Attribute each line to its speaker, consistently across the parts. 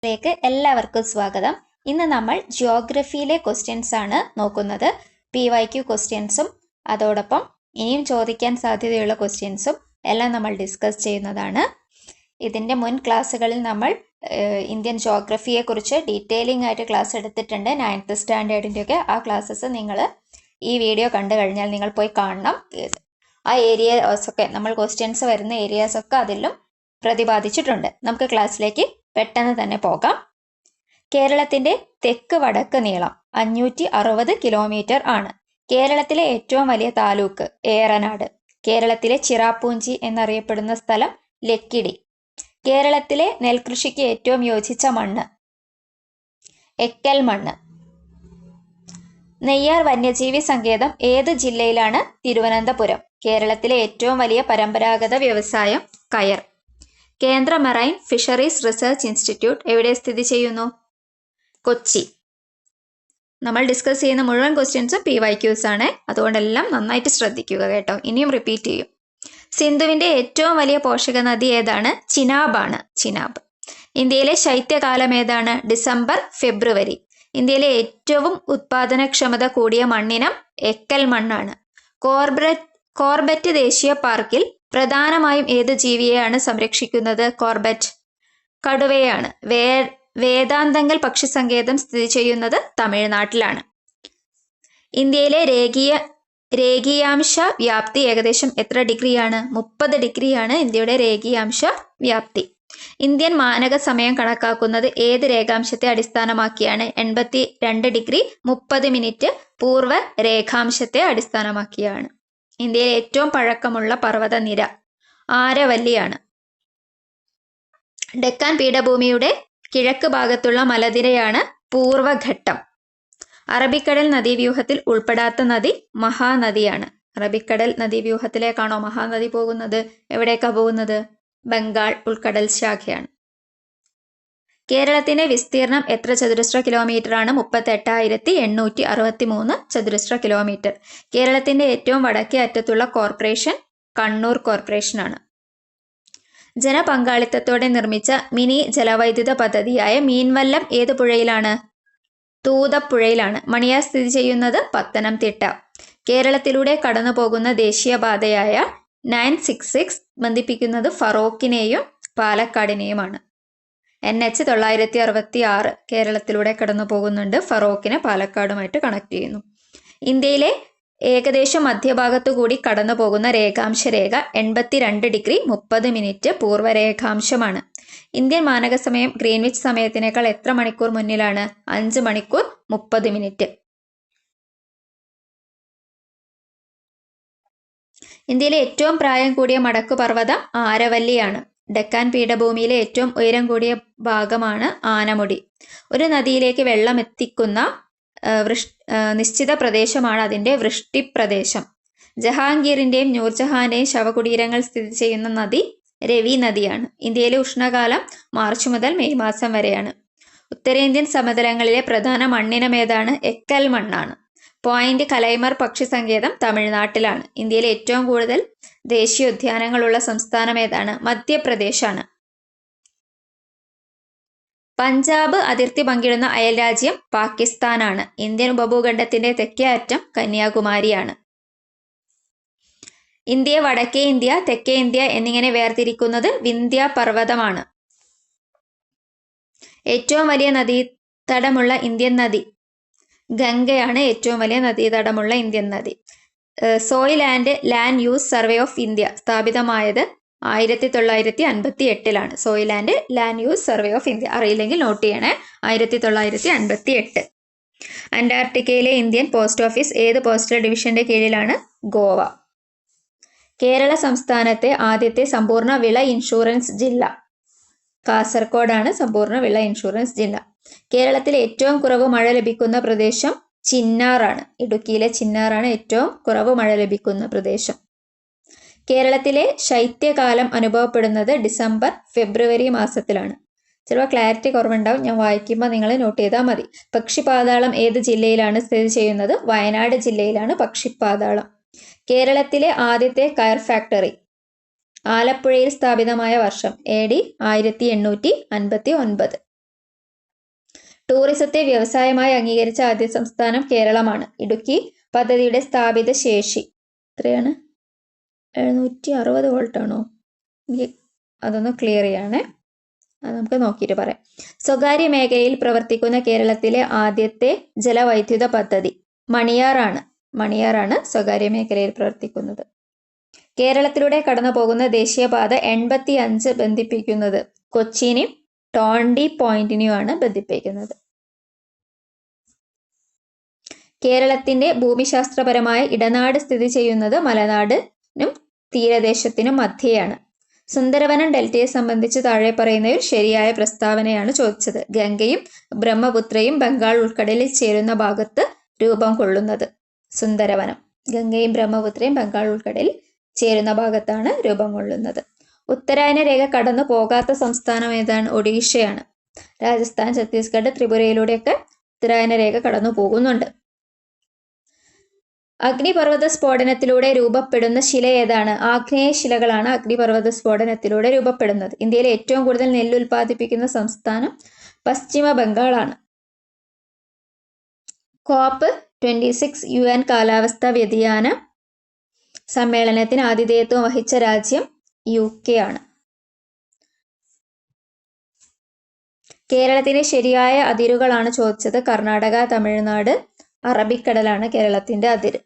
Speaker 1: ിലേക്ക് എല്ലാവർക്കും സ്വാഗതം. ഇന്ന് നമ്മൾ ജിയോഗ്രഫിയിലെ ക്വസ്റ്റ്യൻസ് ആണ് നോക്കുന്നത്. PYQ ക്വസ്റ്റ്യൻസും അതോടൊപ്പം ഇനിയും ചോദിക്കാൻ സാധ്യതയുള്ള ക്വസ്റ്റ്യൻസും എല്ലാം നമ്മൾ ഡിസ്കസ് ചെയ്യുന്നതാണ്. ഇതിൻ്റെ മുൻ ക്ലാസ്സുകളിൽ നമ്മൾ ഇന്ത്യൻ ജിയോഗ്രഫിയെ കുറിച്ച് ഡീറ്റെയിലിംഗ് ആയിട്ട് ക്ലാസ് എടുത്തിട്ടുണ്ട്. 9th സ്റ്റാൻഡേർഡിൻ്റെ ഒക്കെ ആ ക്ലാസ്സസ് നിങ്ങൾ ഈ വീഡിയോ കണ്ടു കഴിഞ്ഞാൽ നിങ്ങൾ പോയി കാണണം. ആ ഏരിയാസൊക്കെ നമ്മൾ ക്വസ്റ്റ്യൻസ് വരുന്ന ഏരിയാസൊക്കെ അതിലും പ്രതിപാദിച്ചിട്ടുണ്ട്. നമുക്ക് ക്ലാസ്സിലേക്ക് പെട്ടെന്ന് തന്നെ പോകാം. കേരളത്തിന്റെ തെക്ക് വടക്ക് നീളം 560 കിലോമീറ്റർ ആണ്. കേരളത്തിലെ ഏറ്റവും വലിയ താലൂക്ക് ഏറനാട്. കേരളത്തിലെ ചിറാപ്പൂഞ്ചി എന്നറിയപ്പെടുന്ന സ്ഥലം ലക്കിടി. കേരളത്തിലെ നെൽകൃഷിക്ക് ഏറ്റവും യോജിച്ച മണ്ണ് എക്കൽ മണ്ണ്. നെയ്യാർ വന്യജീവി സങ്കേതം ഏത് ജില്ലയിലാണ്? തിരുവനന്തപുരം. കേരളത്തിലെ ഏറ്റവും വലിയ പരമ്പരാഗത വ്യവസായം കയർ. കേന്ദ്ര മെറൈൻ ഫിഷറീസ് റിസർച്ച് ഇൻസ്റ്റിറ്റ്യൂട്ട് എവിടെ സ്ഥിതി ചെയ്യുന്നു? കൊച്ചി. നമ്മൾ ഡിസ്കസ് ചെയ്യുന്ന മുഴുവൻ ക്വസ്റ്റ്യൻസും PYQs ആണ്, അതുകൊണ്ടെല്ലാം നന്നായിട്ട് ശ്രദ്ധിക്കുക കേട്ടോ. ഇനിയും റിപ്പീറ്റ് ചെയ്യും. സിന്ധുവിന്റെ ഏറ്റവും വലിയ പോഷക നദി ഏതാണ്? ചിനാബാണ്. ചിനാബ്. ഇന്ത്യയിലെ ശൈത്യകാലം ഏതാണ്? ഡിസംബർ ഫെബ്രുവരി. ഇന്ത്യയിലെ ഏറ്റവും ഉത്പാദനക്ഷമത കൂടിയ മണ്ണിനം എക്കൽ മണ്ണാണ്. കോർബറ്റ് ദേശീയ പാർക്കിൽ പ്രധാനമായും ഏത് ജീവിയെയാണ് സംരക്ഷിക്കുന്നത്? കോർബറ്റ്. കടുവയാണ്. വേദാന്തങ്കൽ പക്ഷി സങ്കേതം സ്ഥിതി ചെയ്യുന്നത് തമിഴ്നാട്ടിലാണ്. ഇന്ത്യയിലെ രേഖീയാംശ വ്യാപ്തി ഏകദേശം എത്ര ഡിഗ്രിയാണ്? 30 ഡിഗ്രിയാണ് ഇന്ത്യയുടെ രേഖീയാംശ വ്യാപ്തി. ഇന്ത്യൻ മാനക സമയം കണക്കാക്കുന്നത് ഏത് രേഖാംശത്തെ അടിസ്ഥാനമാക്കിയാണ്? 82 ഡിഗ്രി 30 മിനിറ്റ് പൂർവ്വ രേഖാംശത്തെ അടിസ്ഥാനമാക്കിയാണ്. ഇന്ത്യയിലെ ഏറ്റവും പഴക്കമുള്ള പർവ്വതനിര ആരവല്ലിയാണ്. ഡെക്കാൻ പീഠഭൂമിയുടെ കിഴക്ക് ഭാഗത്തുള്ള മലനിരയാണ് പൂർവഘട്ടം. അറബിക്കടൽ നദീവ്യൂഹത്തിൽ ഉൾപ്പെടാത്ത നദി മഹാനദിയാണ്. അറബിക്കടൽ നദീവ്യൂഹത്തിലേക്കാണോ മഹാനദി പോകുന്നത്? എവിടേക്കാണ് പോകുന്നത്? ബംഗാൾ ഉൾക്കടൽ ശാഖയാണ്. കേരളത്തിന്റെ വിസ്തീർണം എത്ര ചതുരശ്ര കിലോമീറ്റർ ആണ്? 38,863 ചതുരശ്ര കിലോമീറ്റർ. കേരളത്തിന്റെ ഏറ്റവും വടക്കേ അറ്റത്തുള്ള കോർപ്പറേഷൻ കണ്ണൂർ കോർപ്പറേഷനാണ്. ജനപങ്കാളിത്തത്തോടെ നിർമ്മിച്ച മിനി ജലവൈദ്യുത പദ്ധതിയായ മീൻവല്ലം ഏത് പുഴയിലാണ്? തൂതപ്പുഴയിലാണ്. മണിയാർ സ്ഥിതി ചെയ്യുന്നത് പത്തനംതിട്ട. കേരളത്തിലൂടെ കടന്നു പോകുന്ന ദേശീയപാതയായ 966 ബന്ധിപ്പിക്കുന്നത് ഫറോക്കിനെയും പാലക്കാടിനെയുമാണ്. NH 966 കേരളത്തിലൂടെ കടന്നു പോകുന്നുണ്ട്. ഫറോക്കിനെ പാലക്കാടുമായിട്ട് കണക്ട് ചെയ്യുന്നു. ഇന്ത്യയിലെ ഏകദേശം മധ്യഭാഗത്തു കൂടി കടന്നു പോകുന്ന രേഖാംശ രേഖ 82 ഡിഗ്രി 30 മിനിറ്റ് പൂർവ്വരേഖാംശമാണ്. ഇന്ത്യൻ മാനക സമയം ഗ്രീൻവിച്ച് സമയത്തിനേക്കാൾ എത്ര മണിക്കൂർ മുന്നിലാണ്? 5 മണിക്കൂർ 30 മിനിറ്റ്. ഇന്ത്യയിലെ ഏറ്റവും പ്രായം കൂടിയ മടക്കു പർവ്വതം ആരവല്ലിയാണ്. ഡെക്കാൻ പീഠഭൂമിയിലെ ഏറ്റവും ഉയരം കൂടിയ ഭാഗമാണ് ആനമുടി. ഒരു നദിയിലേക്ക് വെള്ളം എത്തിക്കുന്ന നിശ്ചിത പ്രദേശമാണ് അതിൻ്റെ വൃഷ്ടിപ്രദേശം. ജഹാംഗീറിൻ്റെയും നൂർജഹാന്റെയും ശവകുടീരങ്ങൾ സ്ഥിതി ചെയ്യുന്ന നദി രവി നദിയാണ്. ഇന്ത്യയിലെ ഉഷ്ണകാലം മാർച്ച് മുതൽ മെയ് മാസം വരെയാണ്. ഉത്തരേന്ത്യൻ സമതലങ്ങളിലെ പ്രധാന മണ്ണിനം ഏതാണ്? എക്കൽ മണ്ണാണ്. പോയിന്റ് കലൈമർ പക്ഷി സങ്കേതം തമിഴ്നാട്ടിലാണ്. ഇന്ത്യയിലെ ഏറ്റവും കൂടുതൽ ദേശീയോദ്യാനങ്ങളുള്ള സംസ്ഥാനം ഏതാണ്? മധ്യപ്രദേശാണ്. പഞ്ചാബ് അതിർത്തി പങ്കിടുന്ന അയൽരാജ്യം പാകിസ്ഥാനാണ്. ഇന്ത്യൻ ഉപഭൂഖണ്ഡത്തിന്റെ തെക്കേ അറ്റം കന്യാകുമാരിയാണ്. ഇന്ത്യയെ വടക്കേ ഇന്ത്യ, തെക്കേ ഇന്ത്യ എന്നിങ്ങനെ വേർതിരിക്കുന്നത് വിന്ധ്യ പർവ്വതമാണ്. ഏറ്റവും വലിയ നദീതടമുള്ള ഇന്ത്യൻ നദി ഗംഗയാണ്. ഏറ്റവും വലിയ നദീതടമുള്ള ഇന്ത്യൻ നദി. Soil and land use survey of India സ്ഥാപിതമായത് 1958 soil and land use survey of India അറിയില്ലെങ്കിൽ നോട്ട് ചെയ്യണേ. 1958. അന്റാർട്ടിക്കയിലെ ഇന്ത്യൻ പോസ്റ്റ് ഓഫീസ് ഏത് പോസ്റ്റൽ ഡിവിഷന്റെ കീഴിലാണ്? ഗോവ. കേരള സംസ്ഥാനത്തെ ആദ്യത്തെ സമ്പൂർണ്ണ വിള ഇൻഷുറൻസ് ജില്ല കാസർഗോഡാണ്. സമ്പൂർണ്ണ വിള ഇൻഷുറൻസ് ജില്ല. കേരളത്തിൽ ഏറ്റവും കുറവ് മഴ ലഭിക്കുന്ന പ്രദേശം ചിന്നാറാണ്. ഇടുക്കിയിലെ ചിന്നാറാണ് ഏറ്റവും കുറവ് മഴ ലഭിക്കുന്ന പ്രദേശം. കേരളത്തിലെ ശൈത്യകാലം അനുഭവപ്പെടുന്നത് ഡിസംബർ ഫെബ്രുവരി മാസത്തിലാണ്. ചിലപ്പോൾ ക്ലാരിറ്റി കുറവുണ്ടാവും, ഞാൻ വായിക്കുമ്പോൾ നിങ്ങൾ നോട്ട് ചെയ്താൽ മതി. പക്ഷിപാതാളം ഏത് ജില്ലയിലാണ് സ്ഥിതി ചെയ്യുന്നത്? വയനാട് ജില്ലയിലാണ് പക്ഷിപാതാളം. കേരളത്തിലെ ആദ്യത്തെ കയർ ഫാക്ടറി ആലപ്പുഴയിൽ സ്ഥാപിതമായ വർഷം AD 1859. ടൂറിസത്തെ വ്യവസായമായി അംഗീകരിച്ച ആദ്യ സംസ്ഥാനം കേരളമാണ്. ഇടുക്കി പദ്ധതിയുടെ സ്ഥാപിത ശേഷി എത്രയാണ്? 760 വോൾട്ടാണോ? എനിക്ക് അതൊന്ന് ക്ലിയർ ചെയ്യണേ, അത് നമുക്ക് നോക്കിയിട്ട് പറയാം. സ്വകാര്യ മേഖലയിൽ പ്രവർത്തിക്കുന്ന കേരളത്തിലെ ആദ്യത്തെ ജലവൈദ്യുത പദ്ധതി മണിയാറാണ് സ്വകാര്യ മേഖലയിൽ പ്രവർത്തിക്കുന്നത്. കേരളത്തിലൂടെ കടന്നു പോകുന്ന ദേശീയപാത 85 ബന്ധിപ്പിക്കുന്നത് കൊച്ചിനെയും ടോണ്ടി പോയിന്റിനെയുമാണ് ബന്ധിപ്പിക്കുന്നത്. കേരളത്തിന്റെ ഭൂമിശാസ്ത്രപരമായ ഇടനാട് സ്ഥിതി ചെയ്യുന്നത് മലനാടിനും തീരദേശത്തിനും മധ്യേയാണ്. സുന്ദരവനം ഡെൽറ്റയെ സംബന്ധിച്ച് താഴെ പറയുന്നതിൽ ശരിയായ പ്രസ്താവനയാണ് ചോദിച്ചത്. ഗംഗയും ബ്രഹ്മപുത്രയും ബംഗാൾ ഉൾക്കടലിൽ ചേരുന്ന ഭാഗത്ത് രൂപം കൊള്ളുന്നത്. സുന്ദരവനം ഗംഗയും ബ്രഹ്മപുത്രയും ബംഗാൾ ഉൾക്കടലിൽ ചേരുന്ന ഭാഗത്താണ് രൂപം കൊള്ളുന്നത്. ഉത്തരായന രേഖ കടന്നു പോകാത്ത സംസ്ഥാനം ഏതാണ്? ഒഡീഷയാണ്. രാജസ്ഥാൻ, ഛത്തീസ്ഗഡ്, ത്രിപുരയിലൂടെയൊക്കെ ഉത്തരായന രേഖ കടന്നു പോകുന്നുണ്ട്. അഗ്നിപർവ്വത സ്ഫോടനത്തിലൂടെ രൂപപ്പെടുന്ന ശില ഏതാണ്? ആഗ്നേയ ശിലകളാണ് അഗ്നിപർവ്വത സ്ഫോടനത്തിലൂടെ രൂപപ്പെടുന്നത്. ഇന്ത്യയിലെ ഏറ്റവും കൂടുതൽ നെല്ല് ഉൽപ്പാദിപ്പിക്കുന്ന സംസ്ഥാനം പശ്ചിമ ബംഗാളാണ്. COP26 UN കാലാവസ്ഥാ വ്യതിയാന സമ്മേളനത്തിന് ആതിഥേയത്വം വഹിച്ച രാജ്യം UK ആണ്. കേരളത്തിലെ ശരിയായ അതിരുകളാണ് ചോദിച്ചത്. കർണാടക, തമിഴ്നാട്, അറബിക്കടലാണ് കേരളത്തിന്റെ അതിര്.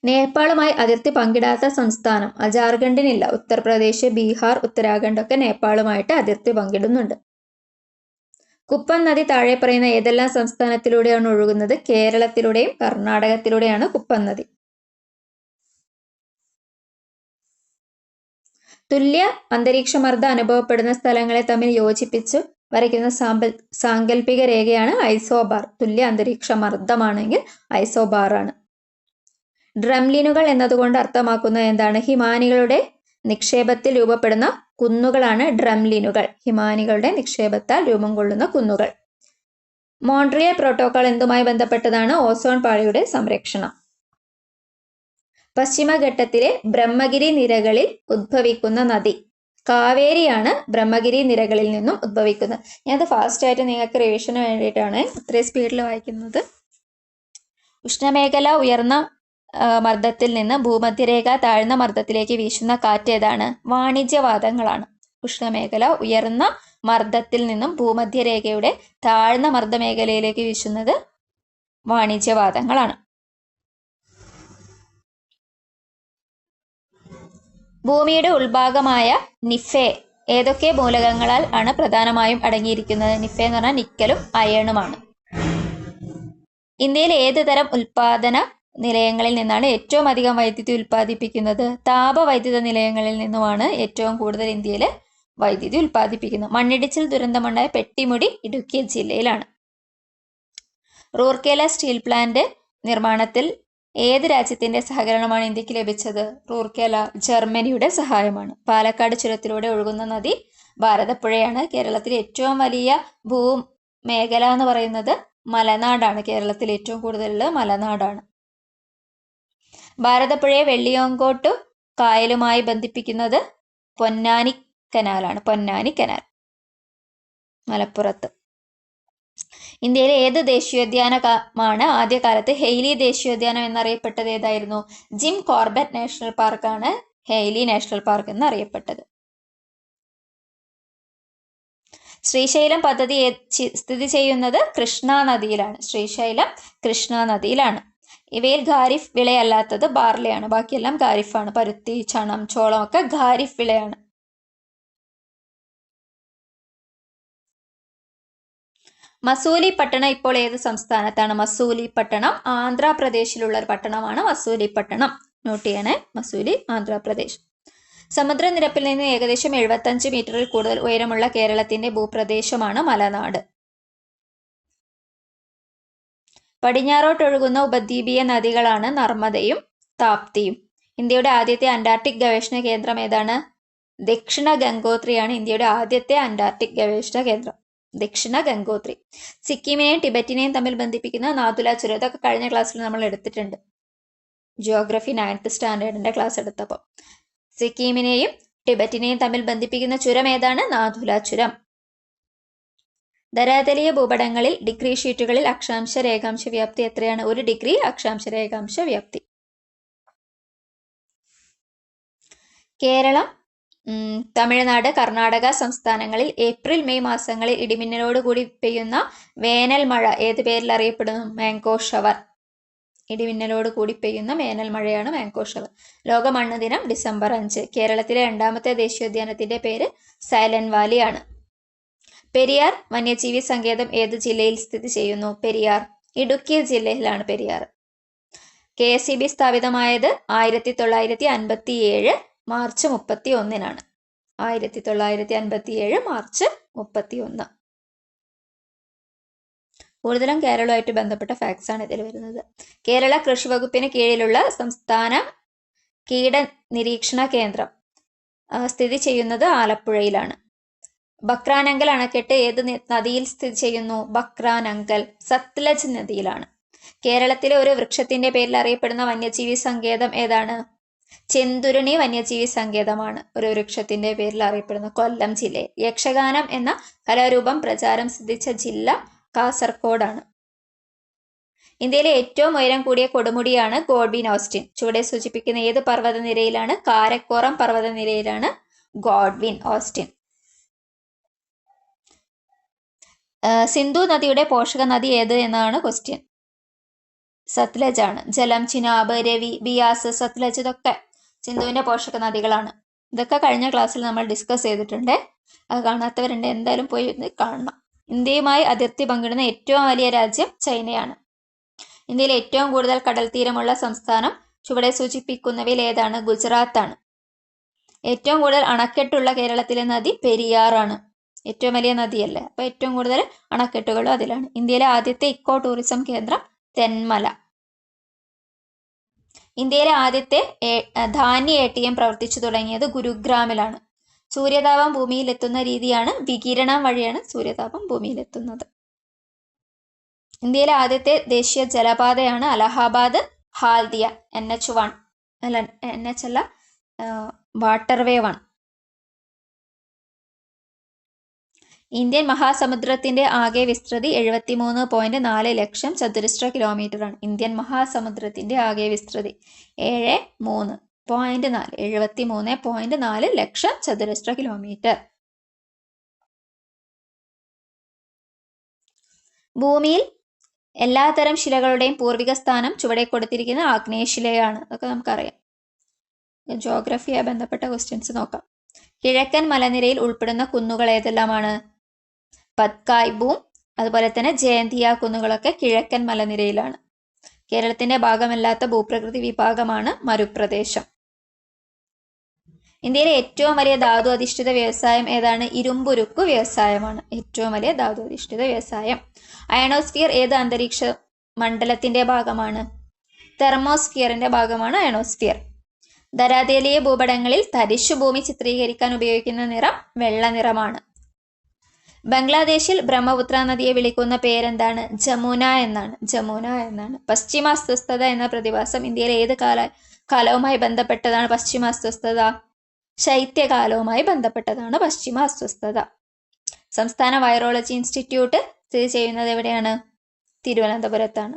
Speaker 1: നേപ്പാളുമായി അതിർത്തി പങ്കിടാത്ത സംസ്ഥാനം? ജാർഖണ്ഡിനില്ല. ഉത്തർപ്രദേശ്, ബീഹാർ, ഉത്തരാഖണ്ഡ് ഒക്കെ നേപ്പാളുമായിട്ട് അതിർത്തി പങ്കിടുന്നുണ്ട്. കുപ്പൻ നദി താഴെ പറയുന്ന ഏതെല്ലാം സംസ്ഥാനത്തിലൂടെയാണ് ഒഴുകുന്നത്? കേരളത്തിലൂടെയും കർണാടകത്തിലൂടെയാണ് കുപ്പൻ നദി. തുല്യ അന്തരീക്ഷമർദ്ദം അനുഭവപ്പെടുന്ന സ്ഥലങ്ങളെ തമ്മിൽ യോജിപ്പിച്ച് വരയ്ക്കുന്ന സാങ്കല്പിക രേഖയാണ് ഐസോബാർ. തുല്യ അന്തരീക്ഷമർദ്ദമാണെങ്കിൽ ഐസോബാർ ആണ്. ഡ്രംലിനുകൾ എന്നതുകൊണ്ട് അർത്ഥമാക്കുന്നത് എന്താണ്? ഹിമാനികളുടെ നിക്ഷേപത്തിൽ രൂപപ്പെടുന്ന കുന്നുകളാണ് ഡ്രംലിനുകൾ. ഹിമാനികളുടെ നിക്ഷേപത്താൽ രൂപം കൊള്ളുന്ന കുന്നുകൾ. മോൺട്രിയൽ പ്രോട്ടോകോൾ എന്തുമായി ബന്ധപ്പെട്ടതാണ്? ഓസോൺ പാളിയുടെ സംരക്ഷണം. പശ്ചിമഘട്ടത്തിലെ ബ്രഹ്മഗിരി നിരകളിൽ ഉദ്ഭവിക്കുന്ന നദി? കാവേരിയാണ് ബ്രഹ്മഗിരി നിരകളിൽ നിന്നും ഉദ്ഭവിക്കുന്നത്. ഞാനത് ഫാസ്റ്റായിട്ട് നിങ്ങൾക്ക് റിവിഷന് വേണ്ടിയിട്ടാണ് ഇത്രയും സ്പീഡിൽ വായിക്കുന്നത്. ഉഷ്ണമേഖല ഉയർന്ന മർദ്ദത്തിൽ നിന്ന് ഭൂമധ്യരേഖ താഴ്ന്ന മർദ്ദത്തിലേക്ക് വീശുന്ന കാറ്റ് ഏതാണ്? വാണിജ്യവാദങ്ങളാണ്. ഉഷ്ണമേഖല ഉയർന്ന മർദ്ദത്തിൽ നിന്നും ഭൂമധ്യരേഖയുടെ താഴ്ന്ന മർദ്ദമേഖലയിലേക്ക് വീശുന്നത് വാണിജ്യവാദങ്ങളാണ്. ഭൂമിയുടെ ഉൾഭാഗമായ നിഫെ ഏതൊക്കെ മൂലകങ്ങളാൽ ആണ് പ്രധാനമായും അടങ്ങിയിരിക്കുന്നത്? നിഫെ എന്ന് പറഞ്ഞാൽ നിക്കലും അയണുമാണ്. ഇന്ത്യയിൽ ഏത് തരം ഉൽപാദന നിലയങ്ങളിൽ നിന്നാണ് ഏറ്റവും അധികം വൈദ്യുതി ഉൽപ്പാദിപ്പിക്കുന്നത്? താപവൈദ്യുത നിലയങ്ങളിൽ നിന്നുമാണ് ഏറ്റവും കൂടുതൽ ഇന്ത്യയിൽ വൈദ്യുതി ഉൽപ്പാദിപ്പിക്കുന്നത്. മണ്ണിടിച്ചിൽ ദുരന്തമുണ്ടായ പെട്ടിമുടി ഇടുക്കി ജില്ലയിലാണ്. റൂർക്കേല സ്റ്റീൽ പ്ലാന്റ് നിർമ്മാണത്തിൽ ഏത് രാജ്യത്തിന്റെ സഹകരണമാണ് ഇന്ത്യക്ക് ലഭിച്ചത്? റൂർക്കേല ജർമ്മനിയുടെ സഹായമാണ്. പാലക്കാട് ചുരത്തിലൂടെ ഒഴുകുന്ന നദി ഭാരതപ്പുഴയാണ്. കേരളത്തിലെ ഏറ്റവും വലിയ ഭൂമേഖല എന്ന് പറയുന്നത് മലനാടാണ്. കേരളത്തിൽ ഏറ്റവും കൂടുതലുള്ള മലനാടാണ്. ഭാരതപ്പുഴയെ വെള്ളിയോങ്കോട്ടു കായലുമായി ബന്ധിപ്പിക്കുന്നത് പൊന്നാനി കനാലാണ്. പൊന്നാനി കനാൽ മലപ്പുറത്ത്. ഇന്ത്യയിലെ ഏത് ദേശീയോദ്യാനമാണ് ആദ്യകാലത്ത് ഹെയ്ലി ദേശീയോദ്യാനം എന്നറിയപ്പെട്ടത്? ഏതായിരുന്നു? ജിം കോർബറ്റ് നാഷണൽ പാർക്കാണ് ഹെയ്ലി നാഷണൽ പാർക്ക് എന്നറിയപ്പെട്ടത്. ശ്രീശൈലം പദ്ധതി സ്ഥിതി ചെയ്യുന്നത് കൃഷ്ണ നദിയിലാണ്. ശ്രീശൈലം കൃഷ്ണ നദിയിലാണ്. ഇവയിൽ ഖാരിഫ് വിളയല്ലാത്തത് ബാർലിയാണ്. ബാക്കിയെല്ലാം ഖാരിഫാണ്. പരുത്തി, ചണം, ചോളം ഒക്കെ ഖാരിഫ് വിളയാണ്. മസൂലിപട്ടണം ഇപ്പോൾ ഏത് സംസ്ഥാനത്താണ്? മസൂലിപട്ടണം ആന്ധ്രാപ്രദേശിലുള്ള ഒരു പട്ടണമാണ് മസൂലിപട്ടണം. നോട്ട് ചെയ്യണേ, മസൂലി ആന്ധ്രാപ്രദേശ്. സമുദ്രനിരപ്പിൽ നിന്ന് ഏകദേശം 75 മീറ്ററിൽ കൂടുതൽ ഉയരമുള്ള കേരളത്തിന്റെ ഭൂപ്രദേശമാണ് മലനാട്. പടിഞ്ഞാറോട്ടൊഴുകുന്ന ഉപദ്വീപീയ നദികളാണ് നർമ്മദയും താപ്തിയും. ഇന്ത്യയുടെ ആദ്യത്തെ അന്റാർട്ടിക് ഗവേഷണ കേന്ദ്രം ഏതാണ്? ദക്ഷിണ ഗംഗോത്രിയാണ് ഇന്ത്യയുടെ ആദ്യത്തെ അന്റാർട്ടിക് ഗവേഷണ കേന്ദ്രം. ദക്ഷിണ ഗംഗോത്രി. സിക്കിമിനെയും ടിബറ്റിനെയും തമ്മിൽ ബന്ധിപ്പിക്കുന്ന നാഥുല ചുരം. ഇതൊക്കെ കഴിഞ്ഞ ക്ലാസ്സിൽ നമ്മൾ എടുത്തിട്ടുണ്ട്. ജിയോഗ്രഫി 9th സ്റ്റാൻഡേർഡിന്റെ ക്ലാസ് എടുത്തപ്പോൾ. സിക്കിമിനെയും ടിബറ്റിനെയും തമ്മിൽ ബന്ധിപ്പിക്കുന്ന ചുരം ഏതാണ്? നാഥുല ചുരം. ധരാതലീയ ഭൂപടങ്ങളിൽ ഡിഗ്രി ഷീറ്റുകളിൽ അക്ഷാംശ രേഖാംശ വ്യാപ്തി എത്രയാണ്? 1 ഡിഗ്രി അക്ഷാംശ രേഖാംശ വ്യാപ്തി. കേരളം, തമിഴ്നാട്, കർണാടക സംസ്ഥാനങ്ങളിൽ ഏപ്രിൽ മെയ് മാസങ്ങളിൽ ഇടിമിന്നലോട് കൂടി പെയ്യുന്ന വേനൽ മഴ ഏത് പേരിൽ അറിയപ്പെടുന്നു? Mango shower. ഇടിമിന്നലോട് കൂടി പെയ്യുന്ന വേനൽ മഴയാണ് മാംഗോ ഷവർ. ലോക മണ്ണ് ദിനം ഡിസംബർ 5. കേരളത്തിലെ 2ാമത്തെ ദേശീയോദ്യാനത്തിന്റെ പേര് സൈലന്റ് വാലി ആണ്. പെരിയാർ വന്യജീവി സങ്കേതം ഏത് ജില്ലയിൽ സ്ഥിതി ചെയ്യുന്നു? പെരിയാർ ഇടുക്കി ജില്ലയിലാണ് പെരിയാർ. KSEB സ്ഥാപിതമായത് 1957 മാർച്ച് 31. 1957 മാർച്ച് 31. കൂടുതലും കേരളവുമായിട്ട് ബന്ധപ്പെട്ട ഫാക്ട്സ് ആണ് ഇതിൽ വരുന്നത്. കേരള കൃഷി വകുപ്പിന് കീഴിലുള്ള സംസ്ഥാന കീട നിരീക്ഷണ കേന്ദ്രം സ്ഥിതി ചെയ്യുന്നത് ആലപ്പുഴയിലാണ്. ബക്രാനങ്കൽ അണക്കെട്ട് ഏത് നദിയിൽ സ്ഥിതി ചെയ്യുന്നു? ബക്രാനങ്കൽ സത്ലജ് നദിയിലാണ്. കേരളത്തിലെ ഒരു വൃക്ഷത്തിന്റെ പേരിൽ അറിയപ്പെടുന്ന വന്യജീവി സങ്കേതം ഏതാണ്? ചെന്തുരുണി വന്യജീവി സങ്കേതമാണ് ഒരു വൃക്ഷത്തിന്റെ പേരിൽ അറിയപ്പെടുന്ന കൊല്ലം ജില്ലയിൽ. യക്ഷഗാനം എന്ന കലാരൂപം പ്രചാരം സിദ്ധിച്ച ജില്ല കാസർഗോഡാണ്. ഇന്ത്യയിലെ ഏറ്റവും ഉയരം കൂടിയ കൊടുമുടിയാണ് ഗോഡ്വിൻ ഓസ്റ്റിൻ. ചുവടെ സൂചിപ്പിക്കുന്ന ഏത് പർവ്വതനിരയിലാണ്? കാരക്കോറം പർവ്വതനിരയിലാണ് ഗോഡ്വിൻ ഓസ്റ്റിൻ. സിന്ധു നദിയുടെ പോഷക നദി ഏത് എന്നാണ് ക്വസ്റ്റ്യൻ. സത്ലജ് ആണ്. ജലം, ചിനാബ്, രവി, ബിയാസ്, സത്ലജ് ഇതൊക്കെ സിന്ധുവിന്റെ പോഷക നദികളാണ്. ഇതൊക്കെ കഴിഞ്ഞ ക്ലാസ്സിൽ നമ്മൾ ഡിസ്കസ് ചെയ്തിട്ടുണ്ട്. അത് കാണാത്തവരുണ്ട്, എന്തായാലും പോയി കാണണം. ഇന്ത്യയുമായി അതിർത്തി പങ്കിടുന്ന ഏറ്റവും വലിയ രാജ്യം ചൈനയാണ്. ഇന്ത്യയിൽ ഏറ്റവും കൂടുതൽ കടൽ തീരമുള്ള സംസ്ഥാനം ചുവടെ സൂചിപ്പിക്കുന്നവയിൽ ഏതാണ്? ഗുജറാത്താണ്. ഏറ്റവും കൂടുതൽ അണക്കെട്ടുള്ള കേരളത്തിലെ നദി പെരിയാറാണ്. ഏറ്റവും വലിയ നദിയല്ലേ, അപ്പൊ ഏറ്റവും കൂടുതൽ അണക്കെട്ടുകളും അതിലാണ്. ഇന്ത്യയിലെ ആദ്യത്തെ ഇക്കോ ടൂറിസം കേന്ദ്രം തെന്മല. ഇന്ത്യയിലെ ആദ്യത്തെ ധാന്യ ATM പ്രവർത്തിച്ചു തുടങ്ങിയത് ഗുരുഗ്രാമിലാണ്. സൂര്യതാപം ഭൂമിയിൽ എത്തുന്ന രീതിയാണ് വികിരണം വഴിയാണ് സൂര്യതാപം ഭൂമിയിലെത്തുന്നത്. ഇന്ത്യയിലെ ആദ്യത്തെ ദേശീയ ജലപാതയാണ് അലഹാബാദ് ഹാൽദിയ NH1 അല്ല NH അല്ല വാട്ടർവേ 1. ഇന്ത്യൻ മഹാസമുദ്രത്തിന്റെ ആകെ വിസ്തൃതി 73.4 ലക്ഷം ചതുരശ്ര കിലോമീറ്റർ ആണ്. ഇന്ത്യൻ മഹാസമുദ്രത്തിന്റെ ആകെ വിസ്തൃതി 73.4 ലക്ഷം ചതുരശ്ര കിലോമീറ്റർ. ഭൂമിയിൽ എല്ലാത്തരം ശിലകളുടെയും പൂർവിക സ്ഥാനം ചുവടെ കൊടുത്തിരിക്കുന്ന ആഗ്നേയശിലയാണ്. അതൊക്കെ നമുക്കറിയാം. ജോഗ്രഫിയായി ബന്ധപ്പെട്ട ക്വസ്റ്റ്യൻസ് നോക്കാം. കിഴക്കൻ മലനിരയിൽ ഉൾപ്പെടുന്ന കുന്നുകൾ ഏതെല്ലാമാണ്? പത്കായ് ബൂം, അതുപോലെ തന്നെ ജയന്തിയ കുന്നുകളൊക്കെ കിഴക്കൻ മലനിരയിലാണ്. കേരളത്തിന്റെ ഭാഗമല്ലാത്ത ഭൂപ്രകൃതി വിഭാഗമാണ് മരുപ്രദേശം. ഇന്ത്യയിലെ ഏറ്റവും വലിയ ധാതു അധിഷ്ഠിത വ്യവസായം ഏതാണ്? ഇരുമ്പുരുക്കു വ്യവസായമാണ് ഏറ്റവും വലിയ ധാതു അധിഷ്ഠിത വ്യവസായം. അയണോസ്ഫിയർ ഏത് അന്തരീക്ഷ മണ്ഡലത്തിന്റെ ഭാഗമാണ്? തെർമോസ്ഫിയറിന്റെ ഭാഗമാണ് അയണോസ്ഫിയർ. ധരാതലീയ ഭൂപടങ്ങളിൽ തരിശുഭൂമി ചിത്രീകരിക്കാൻ ഉപയോഗിക്കുന്ന നിറം വെള്ള നിറമാണ്. ബംഗ്ലാദേശിൽ ബ്രഹ്മപുത്ര നദിയെ വിളിക്കുന്ന പേരെന്താണ്? ജമുന എന്നാണ്. ജമുന എന്നാണ്. പശ്ചിമ അസ്വസ്ഥത എന്ന പ്രതിഭാസം ഇന്ത്യയിലെ ഏത് കാലവുമായി ബന്ധപ്പെട്ടതാണ്? പശ്ചിമ അസ്വസ്ഥത ശൈത്യകാലവുമായി ബന്ധപ്പെട്ടതാണ് പശ്ചിമ അസ്വസ്ഥത. സംസ്ഥാന വൈറോളജി ഇൻസ്റ്റിറ്റ്യൂട്ട് സ്ഥിതി ചെയ്യുന്നത് എവിടെയാണ്? തിരുവനന്തപുരത്താണ്.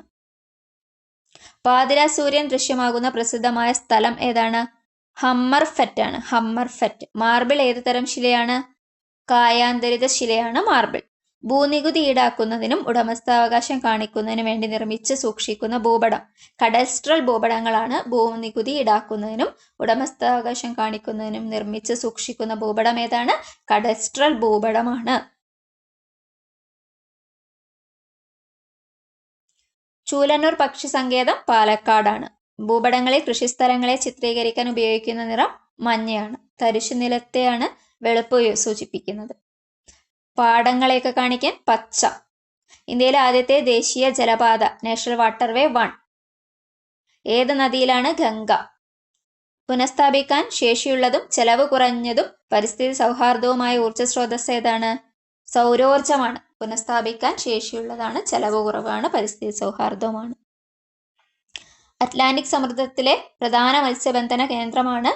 Speaker 1: പാതിര സൂര്യൻ ദൃശ്യമാകുന്ന പ്രസിദ്ധമായ സ്ഥലം ഏതാണ്? ഹമ്മർഫെറ്റ് ആണ്. ഹമ്മർഫെറ്റ്. മാർബിൾ ഏത് തരം ശിലയാണ്? കായാന്തരിത ശിലയാണ് മാർബിൾ. ഭൂനികുതി ഈടാക്കുന്നതിനും ഉടമസ്ഥാവകാശം കാണിക്കുന്നതിനും വേണ്ടി നിർമ്മിച്ച് സൂക്ഷിക്കുന്ന ഭൂപടം കഡസ്ട്രൽ ഭൂപടങ്ങളാണ്. ഭൂനികുതി ഈടാക്കുന്നതിനും ഉടമസ്ഥാവകാശം കാണിക്കുന്നതിനും നിർമ്മിച്ച് സൂക്ഷിക്കുന്ന ഭൂപടം ഏതാണ്? കഡസ്ട്രൽ ഭൂപടമാണ്. ചൂലന്നൂർ പക്ഷി സങ്കേതം പാലക്കാടാണ്. ഭൂപടങ്ങളിൽ കൃഷിസ്ഥലങ്ങളെ ചിത്രീകരിക്കാൻ ഉപയോഗിക്കുന്ന നിറം മഞ്ഞയാണ്. തരിശു നിലത്തെയാണ് വെളുപ്പ് സൂചിപ്പിക്കുന്നത്. പാടങ്ങളെയൊക്കെ കാണിക്കാൻ പച്ച. ഇന്ത്യയിലെ ആദ്യത്തെ ദേശീയ ജലപാത നാഷണൽ വാട്ടർവേ 1 ഏത് നദിയിലാണ്? ഗംഗ. പുനഃസ്ഥാപിക്കാൻ ശേഷിയുള്ളതും ചെലവ് കുറഞ്ഞതും പരിസ്ഥിതി സൗഹാർദ്ദവുമായ ഊർജ്ജ സ്രോതസ് ഏതാണ്? സൗരോർജ്ജമാണ്. പുനഃസ്ഥാപിക്കാൻ ശേഷിയുള്ളതാണ്, ചെലവ് കുറവാണ്, പരിസ്ഥിതി സൗഹാർദ്ദവുമാണ്. അറ്റ്ലാന്റിക് സമുദ്രത്തിലെ പ്രധാന മത്സ്യബന്ധന കേന്ദ്രമാണ്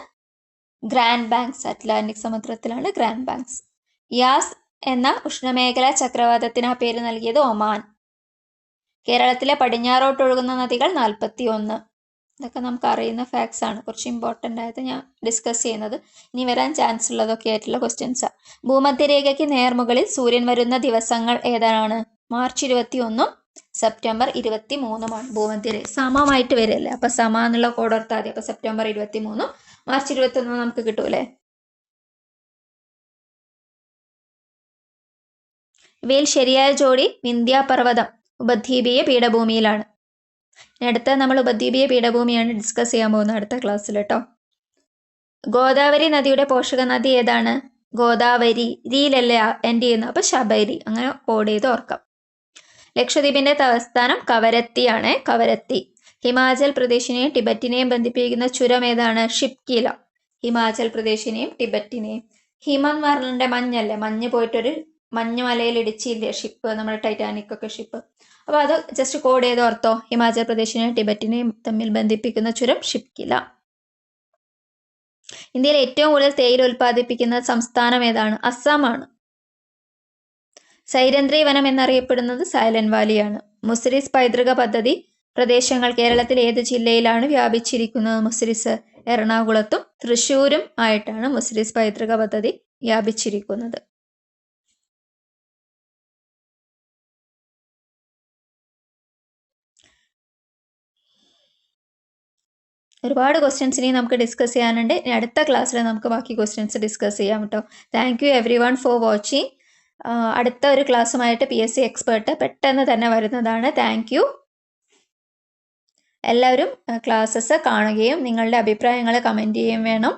Speaker 1: ഗ്രാൻഡ് ബാങ്ക്സ്, അറ്റ്ലാന്റിക് സമുദ്രത്തിലാണ് ഗ്രാൻഡ് ബാങ്ക്സ്. യാസ് എന്ന ഉഷ്ണമേഖലാ ചക്രവാതത്തിന് ആ പേര് നൽകിയത് ഒമാൻ. കേരളത്തിലെ പടിഞ്ഞാറോട്ടൊഴുകുന്ന നദികൾ 41. ഇതൊക്കെ നമുക്ക് അറിയുന്ന ഫാക്ട്സ് ആണ്, കുറച്ച് ഇമ്പോർട്ടൻ്റ് ആയത് ഞാൻ ഡിസ്കസ് ചെയ്യുന്നത്. ഇനി വരാൻ ചാൻസ് ഉള്ളതൊക്കെ ആയിട്ടുള്ള ക്വസ്റ്റ്യൻസാണ്. ഭൂമധ്യരേഖയ്ക്ക് നേർമുകളിൽ സൂര്യൻ വരുന്ന ദിവസങ്ങൾ ഏതാണ്? മാർച്ച് 21 സെപ്റ്റംബർ 23 ഭൂമധ്യരേഖ സമമായിട്ട് വരില്ലേ, അപ്പൊ സമ എന്നുള്ള കോഡ് ഓർത്താൽ മതി. അപ്പൊ സെപ്റ്റംബർ 23 മാർച്ച് 21 നമുക്ക് കിട്ടൂലേ. ഇവയിൽ ശരിയായ ജോഡി വിന്ധ്യാപർവ്വതം ഉപദ്വീപീയ പീഠഭൂമിയിലാണ്. അടുത്ത നമ്മൾ ഉപദ്വീപീയ പീഠഭൂമിയാണ് ഡിസ്കസ് ചെയ്യാൻ പോകുന്നത് അടുത്ത ക്ലാസ്സിൽ കേട്ടോ. ഗോദാവരി നദിയുടെ പോഷക നദി ഏതാണ്? ഗോദാവരി, രീതിയിലല്ലേ എൻഡ് ചെയ്യുന്നത്, അപ്പൊ ശബരി, അങ്ങനെ കോഡ് ചെയ്ത് ഓർക്കാം. ലക്ഷദ്വീപിന്റെ തലസ്ഥാനം കവരത്തിയാണ്, കവരത്തി. ഹിമാചൽ പ്രദേശിനെയും ടിബറ്റിനെയും ബന്ധിപ്പിക്കുന്ന ചുരം ഏതാണ്? ഷിപ്കില. ഹിമാചൽ പ്രദേശിനെയും ടിബറ്റിനെയും. ഹിമം എന്ന് പറഞ്ഞിട്ട് മഞ്ഞല്ലേ, മഞ്ഞ് പോയിട്ടൊരു മഞ്ഞുമലയിൽ ഇടിച്ചില്ലേ ഷിപ്പ്, നമ്മുടെ ടൈറ്റാനിക് ഒക്കെ ഷിപ്പ്. അപ്പൊ അത് ജസ്റ്റ് കോഡ് ചെയ്ത് ഓർത്തോ. ഹിമാചൽ പ്രദേശിനെയും ടിബറ്റിനെയും തമ്മിൽ ബന്ധിപ്പിക്കുന്ന ചുരം ഷിപ്കില. ഇന്ത്യയിൽ ഏറ്റവും കൂടുതൽ തേയില ഉൽപ്പാദിപ്പിക്കുന്ന സംസ്ഥാനം ഏതാണ്? അസ്സാമാണ്. സൈരന്ധ്രി വനം എന്നറിയപ്പെടുന്നത് സൈലന്റ് വാലിയാണ്. മുസിരിസ് പൈതൃക പദ്ധതി പ്രദേശങ്ങൾ കേരളത്തിൽ ഏത് ജില്ലയിലാണ് വ്യാപിച്ചിരിക്കുന്നത്? മുസിരിസ് എറണാകുളത്തും തൃശ്ശൂരും ആയിട്ടാണ് മുസിരിസ് പൈതൃക പദ്ധതി വ്യാപിച്ചിരിക്കുന്നത്. ഒരുപാട് ക്വസ്റ്റ്യൻസ് ഇനി നമുക്ക് ഡിസ്കസ് ചെയ്യാനുണ്ട്. ഇനി അടുത്ത ക്ലാസ്സിൽ നമുക്ക് ബാക്കി ക്വസ്റ്റ്യൻസ് ഡിസ്കസ് ചെയ്യാം കേട്ടോ. Thank you every one for watching. അടുത്ത ഒരു ക്ലാസ്സുമായിട്ട് PSC എക്സ്പേർട്ട് പെട്ടെന്ന് തന്നെ വരുന്നതാണ്. Thank you. എല്ലാവരും ക്ലാസ്സസ് കാണുകയും നിങ്ങളുടെ അഭിപ്രായങ്ങൾ കമൻറ്റ് ചെയ്യുകയും വേണം.